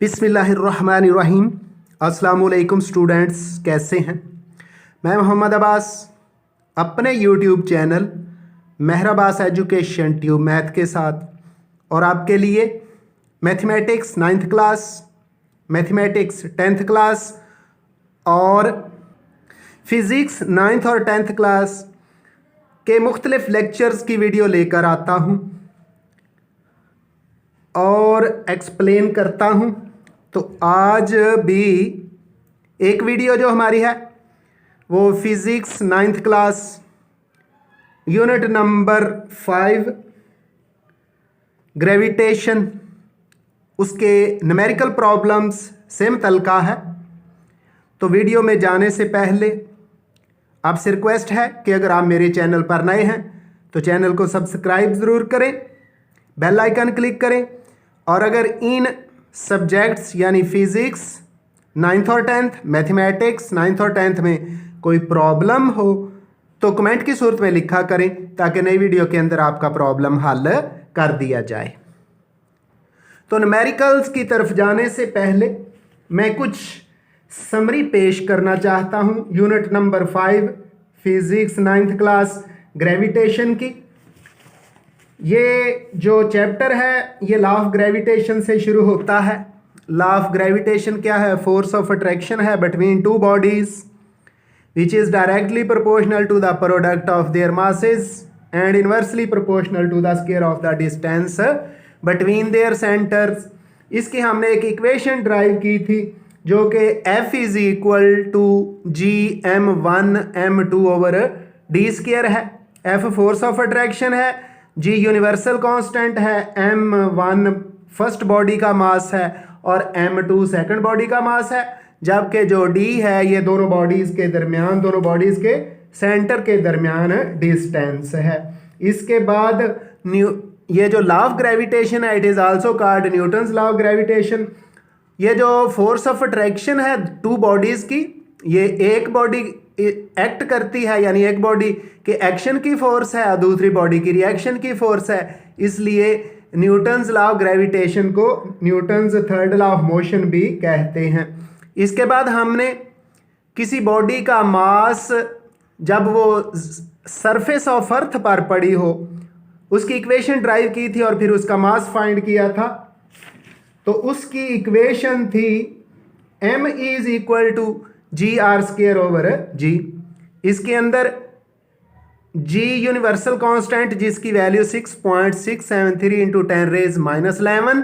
बिस्मिल्लाहिर्रहमानिर्रहीम। अस्सलाम वालेकुम स्टूडेंट्स, कैसे हैं? मैं मोहम्मद अब्बास अपने यूट्यूब चैनल मेहर अब्बास एजुकेशन ट्यूब मैथ के साथ और आपके लिए mathematics 9th class, mathematics 10th class और फिज़िक्स 9th और 10th क्लास के मुख्तलिफ लेक्चर्स की वीडियो लेकर आता हूँ और एक्सप्लेन करता हूँ। तो आज भी एक वीडियो जो हमारी है वो physics 9th class unit number 5 gravitation, उसके न्यूमेरिकल प्रॉब्लम्स से मुतल्लिक़ है। तो वीडियो में जाने से पहले आपसे रिक्वेस्ट है कि अगर आप मेरे चैनल पर नए हैं तो चैनल को सब्सक्राइब ज़रूर करें, बेल आइकन क्लिक करें और अगर इन सब्जेक्ट्स यानी फिज़िक्स 9th और 10th, मैथमेटिक्स 9th और 10th में कोई प्रॉब्लम हो तो कमेंट की सूरत में लिखा करें ताकि नई वीडियो के अंदर आपका प्रॉब्लम हल कर दिया जाए। तो न्यूमेरिकल्स की तरफ जाने से पहले मैं कुछ समरी पेश करना चाहता हूं unit number 5 physics 9th class gravitation की। ये जो चैप्टर है ये लॉ ऑफ ग्रेविटेशन से शुरू होता है। लॉ ऑफ ग्रेविटेशन क्या है? फोर्स ऑफ अट्रैक्शन है between two bodies which is directly proportional to the product of their masses and inversely proportional to the square of the distance between their centres. इसकी हमने एक equation drive की थी जो कि F is equal to Gm1 m2 over D square है। F force of attraction है, G universal constant है, m1 फर्स्ट बॉडी का मास है और m2 सेकंड बॉडी का मास है, जबकि जो D है ये दोनों बॉडीज के दरमियान, दोनों बॉडीज के सेंटर के दरमियान डिस्टेंस है। इसके बाद ये जो लॉ ऑफ ग्रेविटेशन है it is also called Newton's law of gravitation. ये जो फोर्स ऑफ अट्रैक्शन है टू बॉडीज की, ये एक बॉडी एक्ट करती है यानी एक बॉडी के एक्शन की फोर्स है और दूसरी बॉडी की रिएक्शन की फोर्स है, इसलिए न्यूटन्स लॉ ऑफ ग्रेविटेशन को Newton's third law of motion भी कहते हैं। इसके बाद हमने किसी बॉडी का मास जब वो सरफेस ऑफ अर्थ पर पड़ी हो उसकी इक्वेशन ड्राइव की थी और फिर उसका मास फाइंड किया था। तो उसकी इक्वेशन थी m is equal to G R square over G. इसके अंदर g यूनिवर्सल कांस्टेंट जिसकी value 6.673 into 10⁻⁻11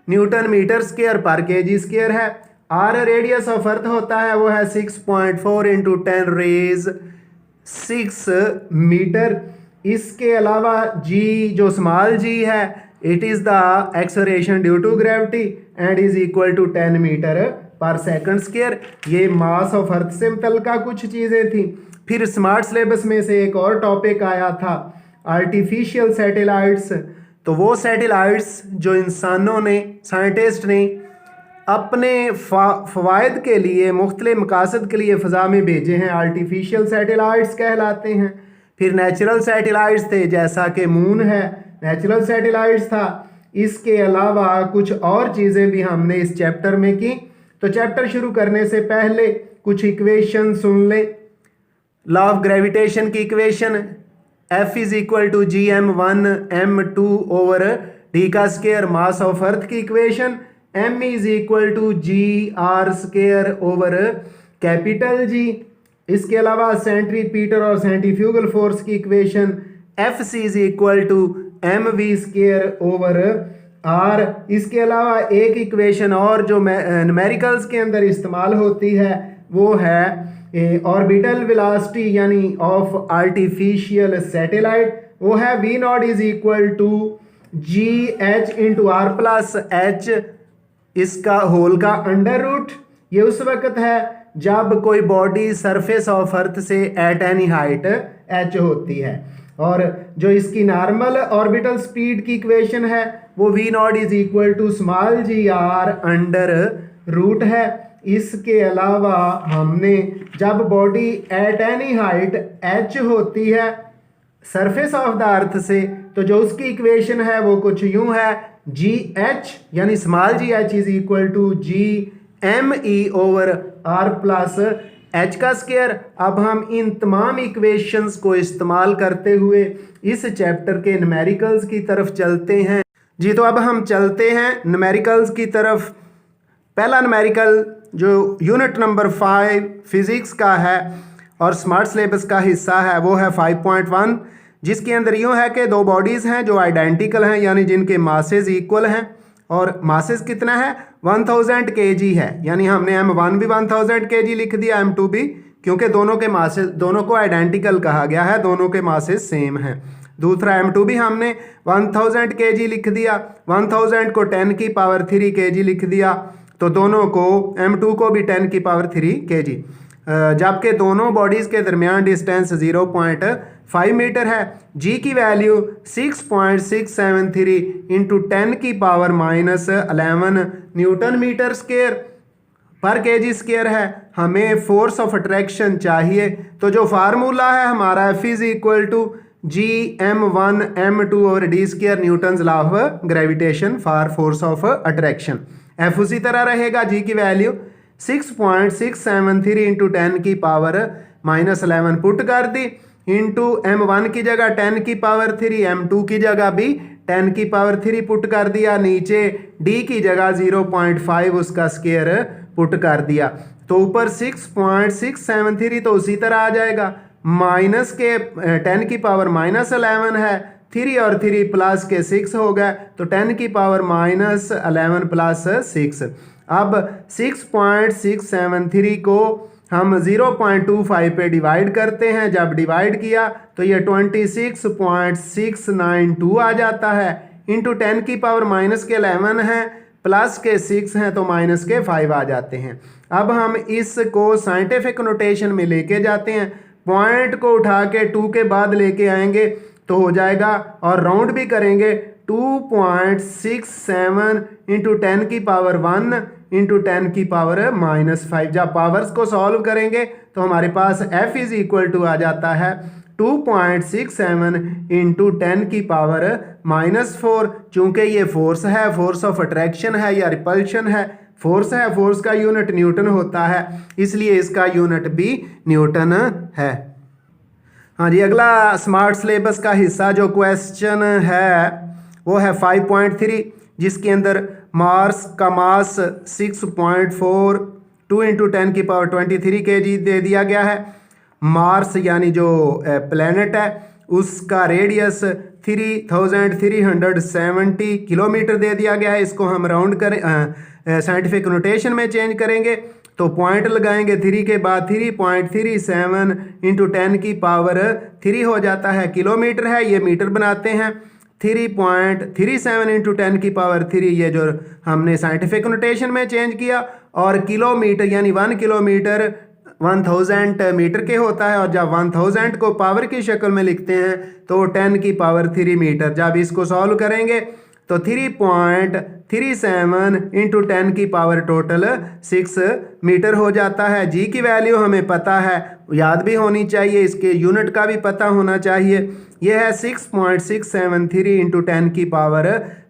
newton metre square पर केजी स्क्वायर है। r रेडियस ऑफ अर्थ होता है वो है 6.4 इंटू 10⁻6 मीटर। इसके अलावा g जो स्मॉल g है it is the acceleration due to gravity and is equal to 10 metre पर सेकंड स्क्वायर। ये मास ऑफ अर्थ से मुतल्लिक़ कुछ चीज़ें थी। फिर स्मार्ट सिलेबस में से एक और टॉपिक आया था आर्टिफिशियल सैटेलाइट्स। तो वो सैटेलाइट्स जो इंसानों ने, साइंटिस्ट ने अपने फ़वाइद के लिए, मुख्तलिफ मकासद के लिए फ़ज़ा में भेजे हैं, आर्टिफिशियल सैटेलाइट्स कहलाते हैं। फिर नेचुरल सैटेलाइट्स थे जैसा कि मून है, नेचुरल सैटेलाइट्स था। इसके अलावा कुछ और चीज़ें भी हमने इस चैप्टर में की। तो चैप्टर शुरू करने से पहले कुछ इक्वेशन सुन लें। लॉ ऑफ ग्रेविटेशन की equation F is equal to Gm1 m2 over D का स्क्वायर। मास ऑफ अर्थ की equation m is equal to Gr square over capital G। इसके अलावा सेंट्रीपीटल और सेंट्रीफ्यूगल फोर्स की equation Fc is equal to mv square over r। इसके अलावा एक equation और जो न्यूमेरिकल्स के अंदर इस्तेमाल होती है वो है ऑर्बिटल वेलोसिटी यानी ऑफ आर्टिफिशियल सैटेलाइट, वो है v0 is equal to G H into R plus H इसका होल का अंडर रूट, ये उस वक्त है जब कोई बॉडी सरफेस ऑफ अर्थ से एट एनी हाइट h होती है। और जो इसकी नॉर्मल ऑर्बिटल स्पीड की इक्वेशन है वो v not is equal to small G R under root है। इसके अलावा हमने जब body at any height h होती है सरफेस ऑफ द अर्थ से, तो जो उसकी इक्वेशन है वो कुछ यूं है, जी एच यानी small G H is equal to G M E over R plus H का स्क्वायर। अब हम इन तमाम इक्वेशंस को इस्तेमाल करते हुए इस चैप्टर के न्यूमेरिकल्स की तरफ चलते हैं जी। तो अब हम चलते हैं न्यूमेरिकल्स की तरफ। पहला न्यूमेरिकल जो यूनिट नंबर 5 फिजिक्स का है और स्मार्ट सिलेबस का हिस्सा है वो है 5.1, जिसके अंदर यूँ है कि दो बॉडीज़ हैं जो आइडेंटिकल हैं यानी जिनके मासेस इक्वल हैं, और मासेस कितना है 1000 kg है, यानी हमने m1 भी 1000 kg लिख दिया, m2 भी, क्योंकि दोनों के मासेस, दोनों को आइडेंटिकल कहा गया है, दोनों के मासेस सेम हैं। दूसरा m2 भी हमने 1000 kg लिख दिया, 1000 को 10 की पावर 3 kg लिख दिया, तो दोनों को m2 को भी 10 की पावर 3 kg, जबकि दोनों बॉडीज़ के दरमियान डिस्टेंस 0.5 मीटर है। g की वैल्यू 6.673 इंटू 10 की पावर -11 न्यूटन मीटर स्क्वायर पर केजी स्क्वायर है। हमें फोर्स ऑफ अट्रैक्शन चाहिए, तो जो फार्मूला है हमारा F is equal to G m1 m2 और D square Newton's law of gravitation for force of attraction. F उसी तरह रहेगा, g की वैल्यू 6.673 इंटू 10 की पावर -11 पुट कर दी, इंटू m1 की जगह 10 की पावर 3, m2 की जगह भी 10 की पावर 3 पुट कर दिया, नीचे d की जगह 0.5 उसका स्क्वायर पुट कर दिया, तो ऊपर 6.673 तो उसी तरह आ जाएगा, माइनस के 10 की पावर -11 है, 3 और 3 प्लस के 6 हो गए, तो 10 की पावर -11 प्लस 6। अब 6.673 को हम 0.25 पे डिवाइड करते हैं, जब डिवाइड किया तो ये 26.692 आ जाता है, इंटू 10 की पावर -11 है, प्लस के 6 हैं तो माइनस के 5 आ जाते हैं। अब हम इसको साइंटिफिक नोटेशन में लेके जाते हैं, पॉइंट को उठा के 2 के बाद लेके आएंगे तो हो जाएगा, और राउंड भी करेंगे 2.67 इंटू 10 की पावर 1 इंटू 10 की पावर -5। जब पावर्स को सॉल्व करेंगे तो हमारे पास F इज इक्वल टू आ जाता है 2.67 इंटू 10 की पावर -4। चूँकि ये फोर्स है, फोर्स ऑफ अट्रैक्शन है या रिपल्शन है, फोर्स है, फोर्स का यूनिट न्यूटन होता है, इसलिए इसका यूनिट भी न्यूटन है। हाँ जी, अगला स्मार्ट सिलेबस का हिस्सा जो क्वेश्चन है वो है 5.3, जिसके अंदर मार्स का मास 6.42 इंटू 10 की पावर 23 kg दे दिया गया है। मार्स यानी जो प्लेनेट है उसका रेडियस 3370 किलोमीटर दे दिया गया है। इसको हम राउंड करें, साइंटिफिक नोटेशन में चेंज करेंगे तो पॉइंट लगाएंगे, 3 के बाद 3.37 इंटू 10 की पावर 3 हो जाता है, किलोमीटर है, ये मीटर बनाते हैं, 3.37 इंटू 10 की पावर 3, ये जो हमने साइंटिफिक नोटेशन में चेंज किया, और किलोमीटर यानी 1 किलोमीटर 1000 मीटर के होता है, और जब 1000 को पावर की शक्ल में लिखते हैं तो 10 की पावर 3 मीटर। जब इसको सॉल्व करेंगे तो 3.37 इंटू 10 की पावर टोटल 6 मीटर हो जाता है। जी की वैल्यू हमें पता है, याद भी होनी चाहिए, इसके यूनिट का भी पता होना चाहिए, यह है 6.673 इंटू 10 की पावर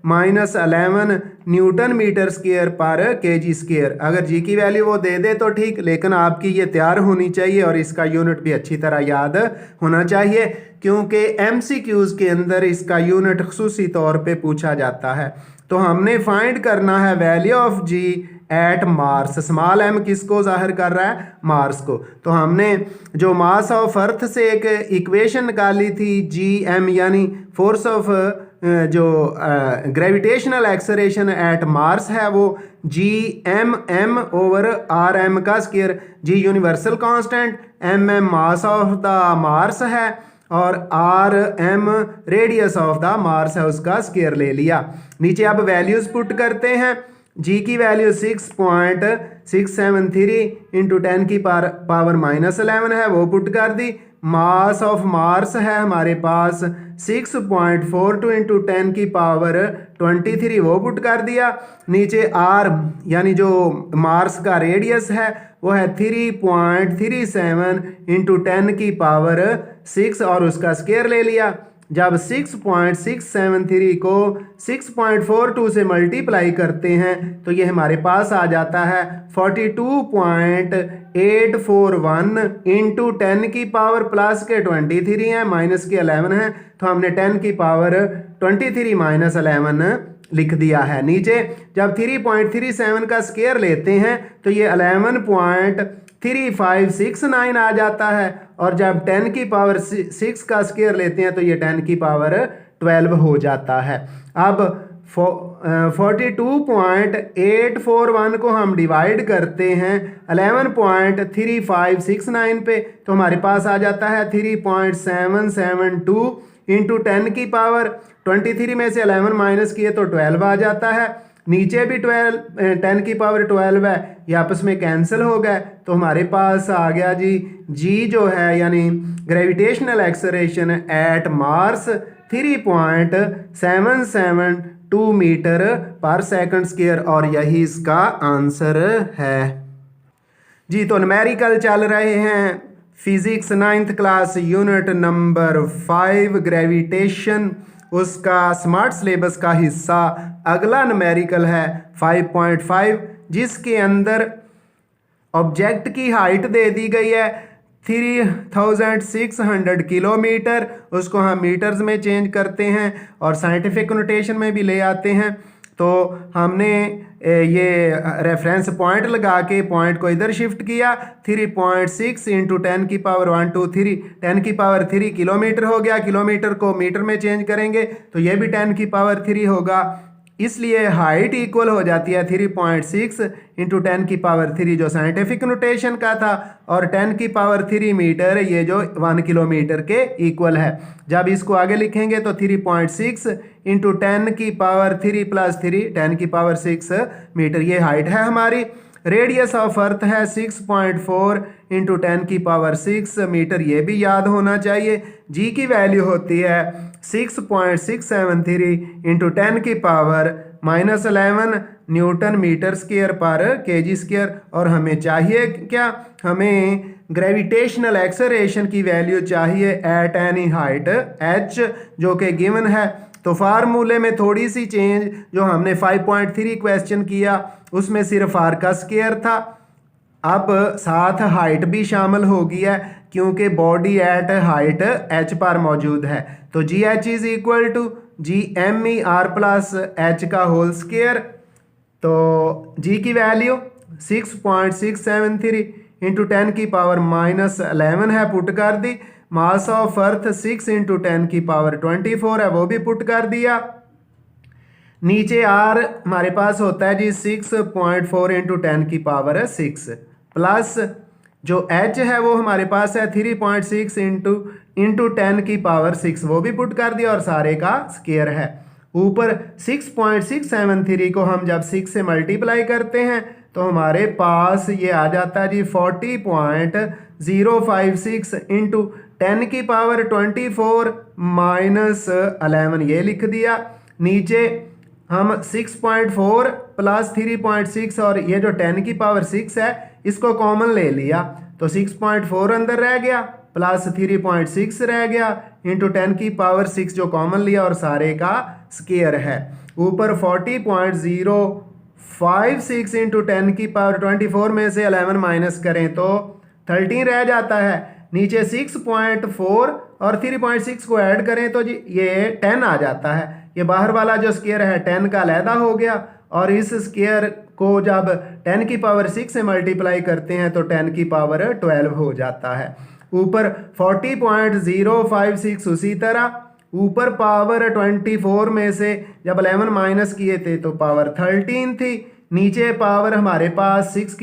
-11 न्यूटन मीटर स्क्वायर पर केजी स्क्वायर। अगर जी की वैल्यू वो दे दे तो ठीक, लेकिन आपकी ये तैयार होनी चाहिए और इसका यूनिट भी अच्छी तरह याद होना चाहिए, क्योंकि MCQs के अंदर इसका यूनिट खसूसी तौर पे पूछा जाता है। तो हमने फाइंड करना है value of G at Mars. Small m किसको जाहिर कर रहा है? मार्स को। तो हमने जो मास ऑफ अर्थ से एक इक्वेशन निकाली थी GM, यानी फोर्स ऑफ जो ग्रेविटेशनल एक्सेलरेशन एट मार्स है वो GM ओवर RM का square. G universal constant, MM mass of the Mars है और RM radius of the Mars है, उसका स्क्वायर ले लिया। नीचे अब वैल्यूज पुट करते हैं जी की वैल्यू 6.673 इंटू 10 की पावर -11 है, वो पुट कर दी। मास ऑफ मार्स है हमारे पास 6.42 इंटू 10 की पावर 23, वो पुट कर दिया। नीचे आर यानी जो मार्स का रेडियस है वो है 3.37 इंटू 10 की पावर 6 और उसका स्क्वायर ले लिया। जब 6.673 को 6.42 से मल्टीप्लाई करते हैं तो ये हमारे पास आ जाता है 42.841 इंटू 10 की पावर प्लस के 23 है माइनस के 11 है, तो हमने 10 की पावर 23 माइनस 11 लिख दिया है। नीचे जब 3.37 का स्क्वायर लेते हैं तो ये 11.3569 आ जाता है, और जब 10 की पावर 6 का स्क्वायर लेते हैं तो ये 10 की पावर 12 हो जाता है। अब 42.841 को हम डिवाइड करते हैं 11.3569 पे, तो हमारे पास आ जाता है 3.772 इंटू 10 की पावर 23 में से 11 माइनस किए तो 12 आ जाता है। नीचे भी 10 की पावर 12 है, ये आपस में कैंसिल हो गए, तो हमारे पास आ गया जी जो है यानी gravitational acceleration at Mars 3.772 metre पर सेकंड स्क्वायर, और यही इसका आंसर है जी। तो न्यूमेरिकल चल रहे हैं physics 9th class unit number 5 gravitation, उसका स्मार्ट सिलेबस का हिस्सा अगला न्यूमेरिकल है 5.5, जिसके अंदर ऑब्जेक्ट की हाइट दे दी गई है 3600 किलोमीटर, उसको हम मीटर्स में चेंज करते हैं और साइंटिफिक नोटेशन में भी ले आते हैं। तो हमने ये रेफरेंस पॉइंट लगा के पॉइंट को इधर शिफ्ट किया, 3.6 इंटू 10 की पावर 1 2 3 10 की पावर 3 किलोमीटर हो गया। किलोमीटर को मीटर में चेंज करेंगे तो ये भी 10 की पावर 3 होगा, इसलिए हाइट इक्वल हो जाती है 3.6 इंटू 10 की पावर 3 जो साइंटिफिक नोटेशन का था, और 10 की पावर 3 मीटर ये जो 1 किलोमीटर के इक्वल है। जब इसको आगे लिखेंगे तो 3.6 इंटू 10 की पावर 3 प्लस 3 10 की पावर 6 मीटर, ये हाइट है हमारी। रेडियस ऑफ अर्थ है 6.4 इंटू 10 की पावर 6 मीटर, ये भी याद होना चाहिए। जी की वैल्यू होती है 6.673 इंटू 10 की पावर -11 न्यूटन मीटर स्क्वायर पर केजी स्क्वायर, और हमें चाहिए क्या, हमें ग्रेविटेशनल एक्सेलरेशन की वैल्यू चाहिए एट एनी हाइट h, जो कि गिवन है। तो फार्मूले में थोड़ी सी चेंज, जो हमने 5.3 क्वेश्चन किया उसमें सिर्फ आर का स्क्वायर था, अब साथ हाइट भी शामिल हो गया है क्योंकि बॉडी एट हाइट h पर मौजूद है। तो G H is equal to G M E R plus H का होल स्क्वायर। तो जी की वैल्यू 6.673 इंटू 10 की पावर -11 है, पुट कर दी। मास ऑफ अर्थ 6 इंटू 10 की पावर 24 है, वो भी पुट कर दिया। नीचे आर हमारे पास होता है जी 6.4 इंटू 10 की पावर 6 प्लस जो h है वो हमारे पास है 3.6 इंटू 10 की पावर 6, वो भी पुट कर दिया और सारे का स्क्वायर है। ऊपर 6.673 को हम जब 6 से मल्टीप्लाई करते हैं तो हमारे पास ये आ जाता है जी 40.056 इंटू 10 की पावर 24 माइनस 11, ये लिख दिया। नीचे हम 6.4 प्लस 3.6 और ये जो 10 की पावर 6 है इसको कॉमन ले लिया, तो 6.4 अंदर रह गया प्लस 3.6 रह गया इंटू 10 की पावर 6 जो कॉमन लिया और सारे का स्क्वायर है। ऊपर 40.056 इंटू 10 की पावर 24 में से 11 माइनस करें तो 13 रह जाता है। नीचे 6.4 और 3.6 को ऐड करें तो जी ये 10 आ जाता है। ये बाहर वाला जो स्क्वायर है 10 का अलहदा हो गया, और इस स्क्वायर को जब 10 की पावर 6 से मल्टीप्लाई करते हैं तो 10 की पावर 12 हो जाता है। ऊपर 40.056 उसी तरह, ऊपर पावर 24 में से जब 11 माइनस किए थे तो पावर 13 थी। नीचे पावर हमारे पास 10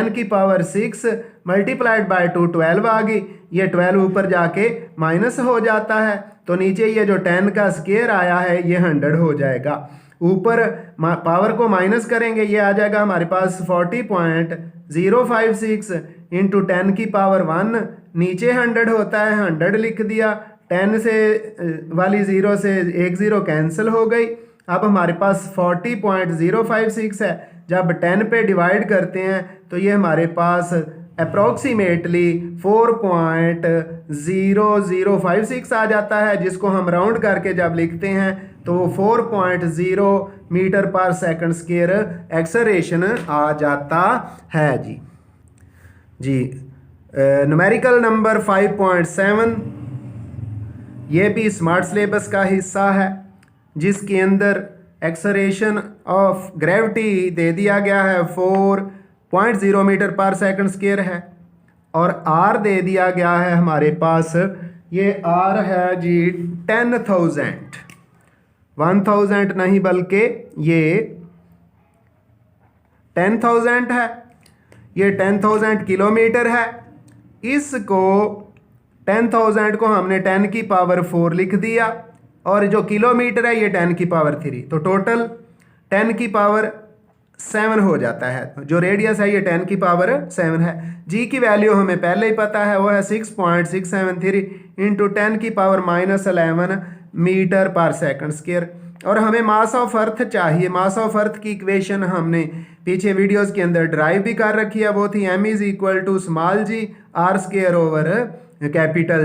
की पावर 6 मल्टीप्लाइड बाय 2 12 आ गई, ये 12 ऊपर जाके माइनस हो जाता है, तो नीचे ये जो 10 का स्क्वायर आया है ये 100 हो जाएगा। ऊपर पावर को माइनस करेंगे, ये आ जाएगा हमारे पास 40.056 इंटू 10 की पावर 1। नीचे 100 होता है, 100 लिख दिया। 10 से वाली 0 से एक 0 कैंसिल हो गई। अब हमारे पास 40.056 है। जब 10 पे डिवाइड करते हैं तो ये हमारे पास अप्रॉक्सीमेटली 4.0056 आ जाता है, जिसको हम राउंड करके जब लिखते हैं तो वो 4.0 मीटर पर सेकंड स्क्वायर एक्सेलरेशन आ जाता है जी। न्यूमेरिकल नंबर 5.7 ये भी स्मार्ट सिलेबस का हिस्सा है, जिसके अंदर एक्सेलरेशन ऑफ ग्रेविटी दे दिया गया है 4.0 मीटर पर सेकंड स्क्वायर है, और आर दे दिया गया है हमारे पास, ये आर है जी 10,000 नहीं बल्कि ये 10,000 है। ये 10,000 किलोमीटर है। इसको 10,000 को हमने 10 की पावर 4 लिख दिया, और जो किलोमीटर है ये 10 की पावर 3, तो टोटल 10 की पावर 7 हो जाता है। जो रेडियस है ये 10 की पावर 7 है। जी की वैल्यू हमें पहले ही पता है, वो है 6.673 इंटू 10 की पावर -11 मीटर पर सेकंड स्क्वायर। और हमें मास ऑफ अर्थ चाहिए। मास ऑफ अर्थ की इक्वेशन हमने पीछे वीडियोस के अंदर ड्राइव भी कर रखी है, वो थी m = small g r²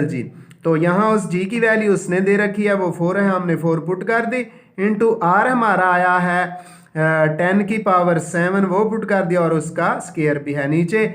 G। तो यहाँ उस g की वैल्यू उसने दे रखी है, वो 4 है, हमने 4 पुट कर दी, इंटू r हमारा आया है 10 की पावर 7, वो पुट कर दिया, और उसका स्क्वायर भी है। नीचे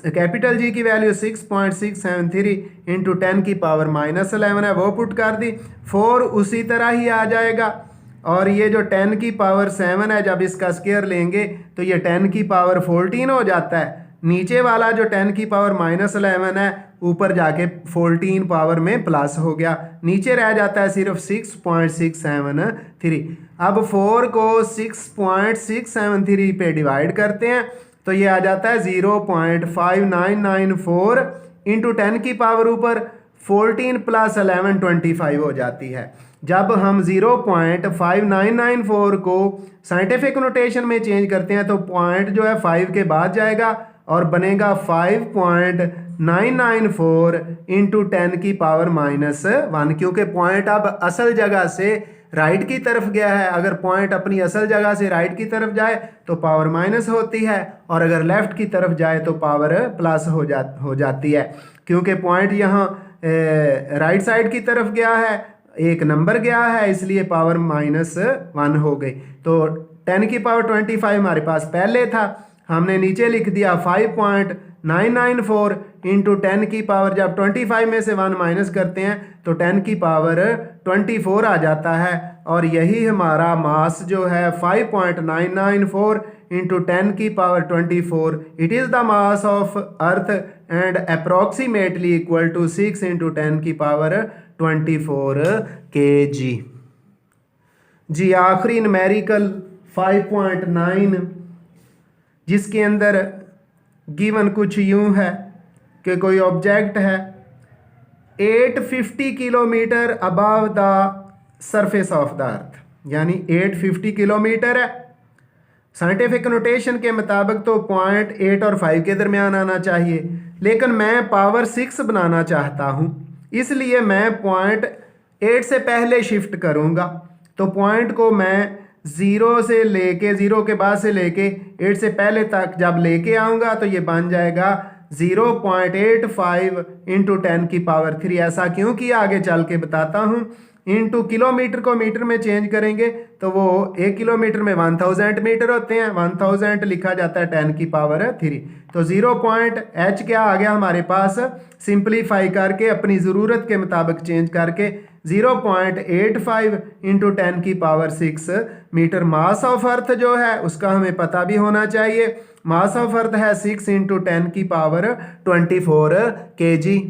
कैपिटल G की वैल्यू 6.673 इंटू 10 की पावर -11 है, वो पुट कर दी। 4 उसी तरह ही आ जाएगा, और ये जो 10 की पावर 7 है, जब इसका स्क्वायर लेंगे तो ये 10 की पावर 14 हो जाता है। नीचे वाला जो 10 की पावर -11 है, ऊपर जाके 14 पावर में प्लस हो गया, नीचे रह जाता है सिर्फ 6.673। अब 4 को 6.673 पे डिवाइड करते हैं तो ये आ जाता है 0.5994 इंटू 10 की पावर ऊपर 14 + 11 25 हो जाती है। जब हम 0.5994 को साइंटिफिक नोटेशन में चेंज करते हैं तो पॉइंट जो है 5 के बाद जाएगा और बनेगा 5.994 इंटू 10 की पावर -1, क्योंकि पॉइंट अब असल जगह से राइट की तरफ गया है। अगर पॉइंट अपनी असल जगह से राइट की तरफ जाए तो पावर माइनस होती है, और अगर लेफ्ट की तरफ जाए तो पावर प्लस हो जाती है। क्योंकि पॉइंट यहाँ राइट साइड की तरफ गया है, एक नंबर गया है, इसलिए पावर -1 हो गई। तो 10 की पावर 25 हमारे पास पहले था, हमने नीचे लिख दिया 5.994 इंटू 10 की पावर, जब 25 में से 1 माइनस करते हैं तो 10 की पावर 24 आ जाता है, और यही हमारा मास जो है 5.994 इंटू 10 की power 24। It is the mass of earth and approximately equal to 6 into 10 की पावर 24 kg। जी आखिरी न्यूमेरिकल 5.9, जिसके अंदर गिवन कुछ यूं है कि कोई ऑब्जेक्ट है 850 kilometre above the surface of the earth, यानी 850 किलोमीटर है। साइंटिफिक नोटेशन के मुताबिक तो पॉइंट 8 और 5 के दरमियान आना चाहिए, लेकिन मैं पावर 6 बनाना चाहता हूं, इसलिए मैं पॉइंट 8 से पहले शिफ्ट करूंगा। तो पॉइंट को मैं 0 से लेके 0 के बाद से लेके 8 से पहले तक जब लेके आऊँगा तो ये बन जाएगा 0.85 इंटू 10 की पावर 3। ऐसा क्यों किया आगे चल के बताता हूँ। इंटू किलोमीटर को मीटर में चेंज करेंगे तो वो 1 किलोमीटर में 1000 मीटर होते हैं, 1000 लिखा जाता है 10 की पावर 3। तो 0.h क्या आ गया हमारे पास, सिंप्लीफाई करके अपनी ज़रूरत के मुताबिक चेंज करके 0.85 इंटू 10 की power 6 metre. Mass of earth जो है उसका हमें पता भी होना चाहिए, मास ऑफ अर्थ है 6 इंटू 10 की पावर 24 kg।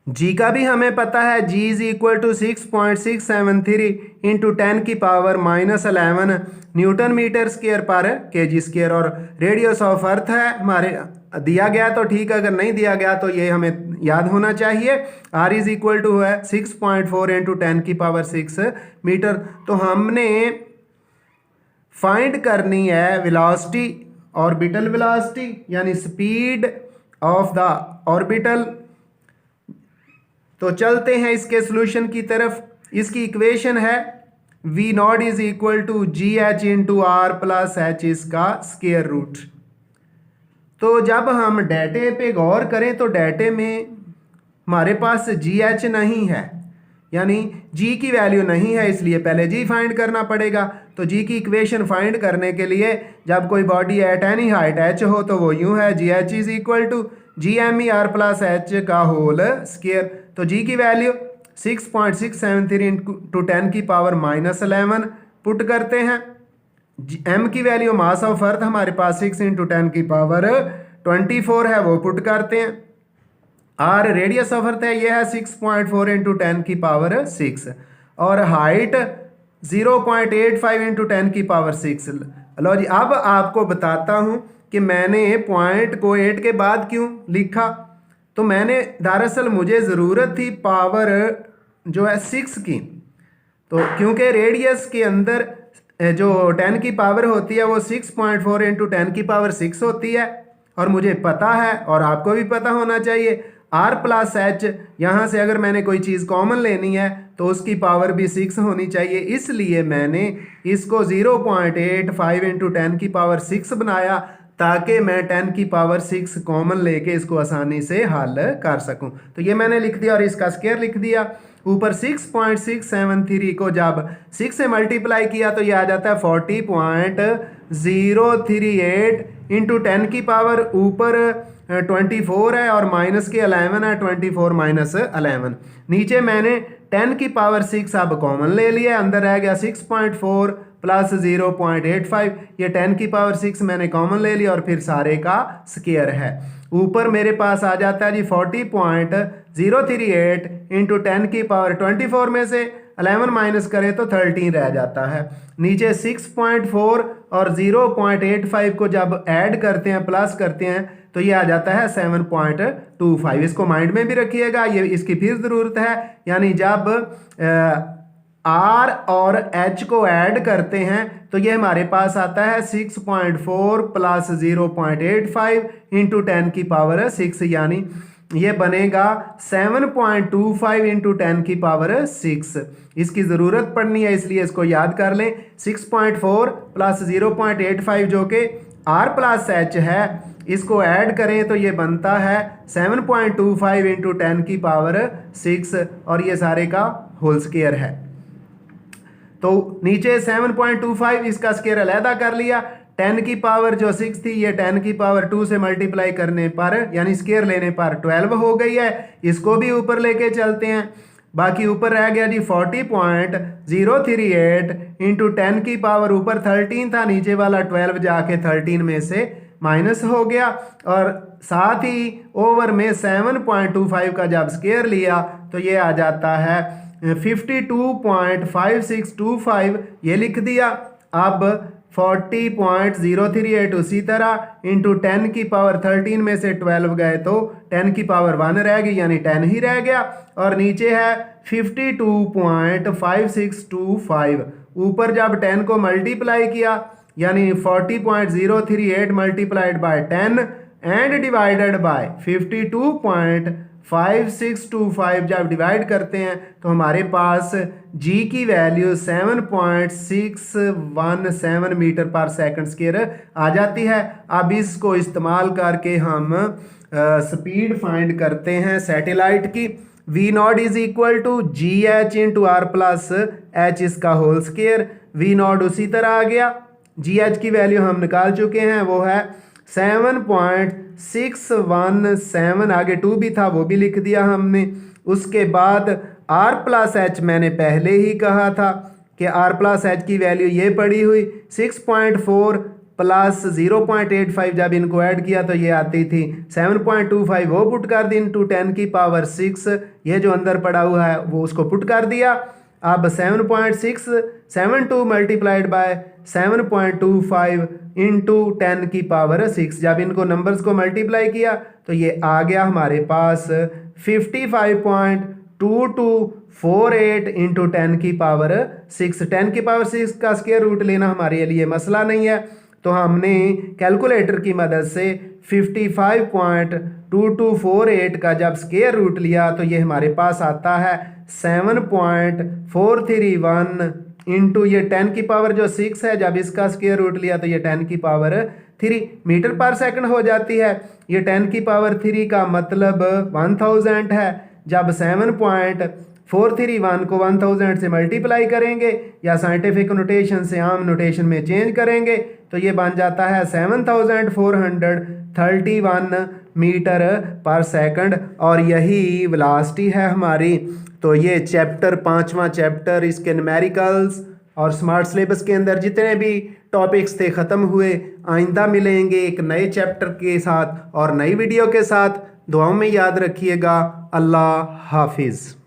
जी का भी हमें पता है, G = 6.673 इंटू 10 की पावर -11 न्यूटन मीटर स्क्वायर पर kg स्क्वायर। और रेडियस ऑफ अर्थ है हमारे दिया गया तो ठीक, अगर नहीं दिया गया तो ये हमें याद होना चाहिए। R = है 6.4 इंटू 10 की पावर 6 मीटर। तो हमने फाइंड करनी है वेलोसिटी, ऑर्बिटल वेलोसिटी यानी स्पीड ऑफ द ऑर्बिटल। तो चलते हैं इसके सॉल्यूशन की तरफ। इसकी इक्वेशन है V not is equal to G H into R plus H इसका स्क्वायर रूट। तो जब हम डेटे पे गौर करें तो डेटे में हमारे पास जी एच नहीं है, यानी जी की वैल्यू नहीं है, इसलिए पहले जी फाइंड करना पड़ेगा। तो जी की इक्वेशन फाइंड करने के लिए जब कोई body at any height H हो तो वो यूं है G H is equal to G M E R plus H का होल स्क्वायर। तो जी की वैल्यू 6.673 इंटू 10 की पावर -11 पुट करते हैं। एम की वैल्यू मास ऑफ अर्थ हमारे पास 6 इंटू 10 की पावर 24 है, वो पुट करते हैं। आर रेडियस ऑफ अर्थ है, ये है 6.4 इंटू 10 की पावर 6 और हाइट 0.85 इंटू 10 की पावर 6। लो जी, अब आपको बताता हूं कि मैंने पॉइंट को 8 के बाद क्यों लिखा। तो मैंने दरअसल मुझे ज़रूरत थी पावर जो है 6 की, तो क्योंकि रेडियस के अंदर जो 10 की पावर होती है वो 6.4 इंटू 10 की पावर 6 होती है और मुझे पता है और आपको भी पता होना चाहिए आर प्लस एच, यहाँ से अगर मैंने कोई चीज़ कॉमन लेनी है तो उसकी पावर भी 6 होनी चाहिए। इसलिए मैंने इसको 0.85 इंटू 10 की पावर 6 बनाया ताकि मैं 10 की पावर 6 कॉमन लेके इसको आसानी से हल कर सकूं। तो ये मैंने लिख दिया और इसका स्क्वायर लिख दिया। ऊपर 6.673 को जब 6 से मल्टीप्लाई किया तो ये आ जाता है 40.038 इंटू 10 की पावर ऊपर 24 है और माइनस के 11 है, 24 माइनस 11। नीचे मैंने 10 की पावर 6 अब कॉमन ले लिया, अंदर रह गया 6.4 प्लस 0.85, ये 10 की पावर 6 मैंने कॉमन ले लिया और फिर सारे का स्क्वायर है। ऊपर मेरे पास आ जाता है जी 40.038 इंटू 10 की पावर 24 में से 11 माइनस करें तो 13 रह जाता है। नीचे 6.4 और 0.85 को जब ऐड करते हैं प्लस करते हैं तो ये आ जाता है 7.25। इसको माइंड में भी रखिएगा, ये इसकी फिर ज़रूरत है। यानी जब आर और एच को ऐड करते हैं तो ये हमारे पास आता है 6.4 प्लस 0.85 इंटू 10 की पावर 6, यानी ये बनेगा 7.25 इंटू 10 की पावर 6। इसकी ज़रूरत पड़नी है इसलिए इसको याद कर लें। 6.4 प्लस 0.85 जो कि आर प्लस एच है, इसको ऐड करें तो ये बनता है 7.25 इंटू 10 की पावर 6 और ये सारे का होल स्क्वायर है। तो नीचे 7.25 इसका स्क्वायर अलहदा कर लिया। 10 की पावर जो 6 थी ये 10 की पावर 2 से मल्टीप्लाई करने पर यानी स्क्वायर लेने पर 12 हो गई है। इसको भी ऊपर लेके चलते हैं। बाकी ऊपर रह गया जी 40.038 इंटू 10 की पावर ऊपर 13 था, नीचे वाला 12 जाके 13 में से माइनस हो गया और साथ ही ओवर में 7.25 का जब स्क्वायर लिया तो ये आ जाता है 52.5625, ये लिख दिया। अब 40.038 उसी तरह इंटू 10 की पावर 13 में से 12 गए तो 10 की पावर 1 रह गई, यानी 10 ही रह गया। और नीचे है 52.5625। ऊपर जब 10 को मल्टीप्लाई किया यानी 40.038 multiplied by 10 and divided by 52.5625 जब डिवाइड करते हैं तो हमारे पास जी की वैल्यू 7.617 मीटर पर सेकंड स्क्वायर आ जाती है। अब इसको इस्तेमाल करके हम स्पीड फाइंड करते हैं सैटेलाइट की। V not is equal to G H into R plus H इसका होल स्क्वायर। वी नॉट उसी तरह आ गया, जी एच की वैल्यू हम निकाल चुके हैं, वो है 7.617, आगे 2 भी था वो भी लिख दिया हमने। उसके बाद आर प्लस एच मैंने पहले ही कहा था कि आर प्लस एच की वैल्यू ये पड़ी हुई 6.4 प्लस 0.85, जब इनको ऐड किया तो ये आती थी 7.25, वो पुट कर दी इंटू 10 की पावर 6, ये जो अंदर पड़ा हुआ है वो उसको पुट कर दिया। अब 7.672 मल्टीप्लाइड बाय 7.25 इंटू 10 की पावर 6, जब इनको नंबर्स को मल्टीप्लाई किया तो ये आ गया हमारे पास 55.2 2248 इंटू 10 की पावर 6। 10 की पावर 6 का स्क्वायर रूट लेना हमारे लिए मसला नहीं है, तो हमने कैलकुलेटर की मदद से 55.2248 का जब स्क्वायर रूट लिया तो ये हमारे पास आता है 7.431 इंटू ये 10 की पावर जो 6 है, जब इसका स्क्वायर रूट लिया तो ये 10 की पावर 3 मीटर पर सेकंड हो जाती है। ये 10 की पावर 3 का मतलब 1000 है। जब 7.431 को 1000 से मल्टीप्लाई करेंगे या साइंटिफिक नोटेशन से आम नोटेशन में चेंज करेंगे तो ये बन जाता है 7431 मीटर पर सेकंड, और यही वेलोसिटी है हमारी। तो ये चैप्टर 5वां चैप्टर, इसके न्यूमेरिकल्स और स्मार्ट सिलेबस के अंदर जितने भी टॉपिक्स थे ख़त्म हुए। आइंदा मिलेंगे एक नए चैप्टर के साथ और नई वीडियो के साथ। दुआओं में याद रखिएगा। अल्लाह हाफिज़।